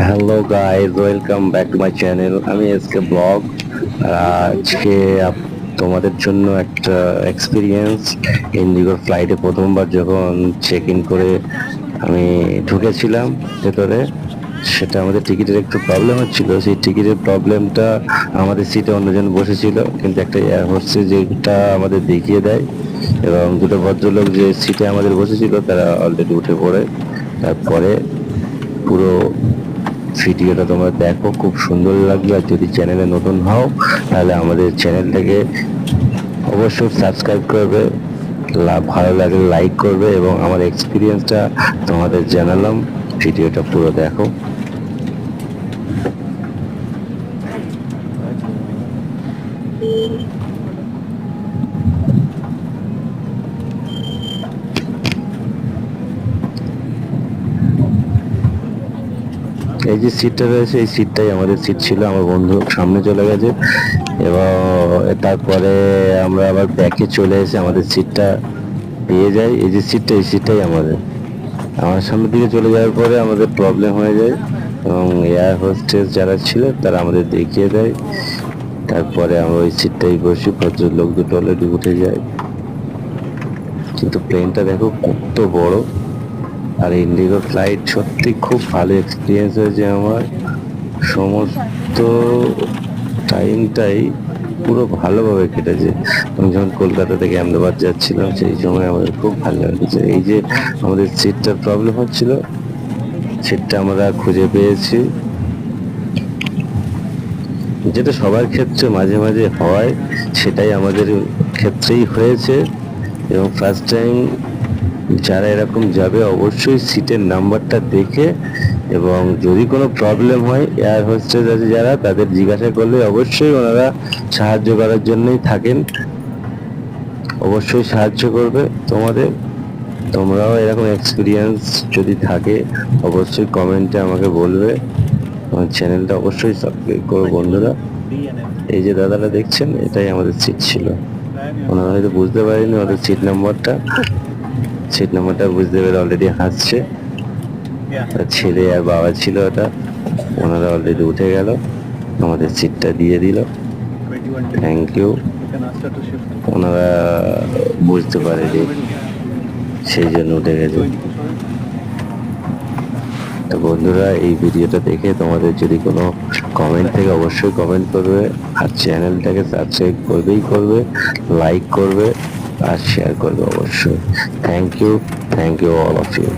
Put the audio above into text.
Hello guys, welcome back to my channel. আমি SK blog. আজকে তোমাদের জন্য একটা এক্সপিরিয়েন্স। ইন্ডিগোর ফ্লাইটে প্রথমবার যখন চেক ইন করে আমি ঢুকেছিলাম ভেতরে, সেটা আমাদের টিকিটের একটু প্রবলেম হচ্ছিল। সেই টিকিটের প্রবলেমটা আমাদের সিটে অন্যজন বসেছিল, কিন্তু একটা এয়ার হোস্টেস যেটা আমাদের দেখিয়ে দেয়, এবং দুটো ভদ্রলোক যে সিটে আমাদের বসেছিল তারা অলরেডি উঠে পড়ে। তারপরে পুরো ভিডিওটা তোমরা দেখো, খুব সুন্দর লাগবে। আর যদি চ্যানেলে নতুন হও তাহলে আমাদের চ্যানেলটাকে অবশ্যই সাবস্ক্রাইব করবে, ভালো লাগলে লাইক করবে, এবং আমার এক্সপিরিয়েন্সটা তোমাদের জানালাম। ভিডিওটা পুরো দেখো। এই যে সিটটা রয়েছে, এই সিটটাই আমাদের সিট ছিল। আমার বন্ধু সামনে চলে গেছে, এবং তারপরে আমরা আবার ব্যাকে চলে এসে আমাদের সিটটা পেয়ে যাই। এই যে সিটটা, এই সিটটাই আমাদের। আমার সামনের দিকে চলে যাওয়ার পরে আমাদের প্রবলেম হয়ে যায়, এবং এয়ার হোস্টেস যারা ছিল তারা আমাদের দেখিয়ে দেয়। তারপরে আমরা ওই সিটটাই বসি, ভদ্রলোক দুটো অলরেডি উঠে যায়। কিন্তু প্লেনটা দেখো কত বড়। আর ইন্ডিগো ফ্লাইট সত্যি খুব ভালো এক্সপিরিয়েন্স হয়েছে আমার। সমস্ত টাইমটাই পুরো ভালোভাবে কেটেছে। আমি যখন কলকাতা থেকে আহমেদাবাদ যাচ্ছিলাম সেই সময় আমাদের খুব ভালো লেগেছে। এই যে আমাদের সিটটার প্রবলেম হচ্ছিল, সিটটা আমরা খুঁজে পেয়েছি, যেটা সবার ক্ষেত্রে মাঝে মাঝে হয়, সেটাই আমাদের ক্ষেত্রেই হয়েছে। এবং ফার্স্ট টাইম যারা এরকম যাবে অবশ্যই সিটের নাম্বারটা দেখে, এবং যদি কোনো প্রবলেম হয় এয়ার হোস্টেস আছে যারা, তাদের জিজ্ঞাসা করলে অবশ্যই ওনারা সাহায্য করার জন্যই থাকেন। অবশ্যই সাহায্য করবে তোমাদের। তোমরাও এরকম এক্সপিরিয়েন্স যদি থাকে অবশ্যই কমেন্টে আমাকে বলবে। আমার চ্যানেলটা অবশ্যই সাবস্ক্রাইব করো বন্ধুরা। এই যে দাদাটা দেখছেন, এটাই আমাদের সিট ছিল। ওনারা হয়তো বুঝতে পারেনি ওদের সিট নাম্বারটা বুঝতে পেরে অলরেডি হাসছে। তার ছেলে আর বাবা ছিল ওটা। ওনারা অলরেডি উঠে গেল, আমাদের সিটটা দিয়ে দিল। Thank you. ওনারা বুঝতে পারেনি, সেই জন্য উঠে গেছে। তো বন্ধুরা, এই ভিডিওটা দেখে তোমাদের যদি কোনো কমেন্ট থেকে অবশ্যই কমেন্ট করবে, আর চ্যানেলটাকে সাবস্ক্রাইব করবে, লাইক করবে, আর শেয়ার করবে অবশ্যই। Thank you all of you.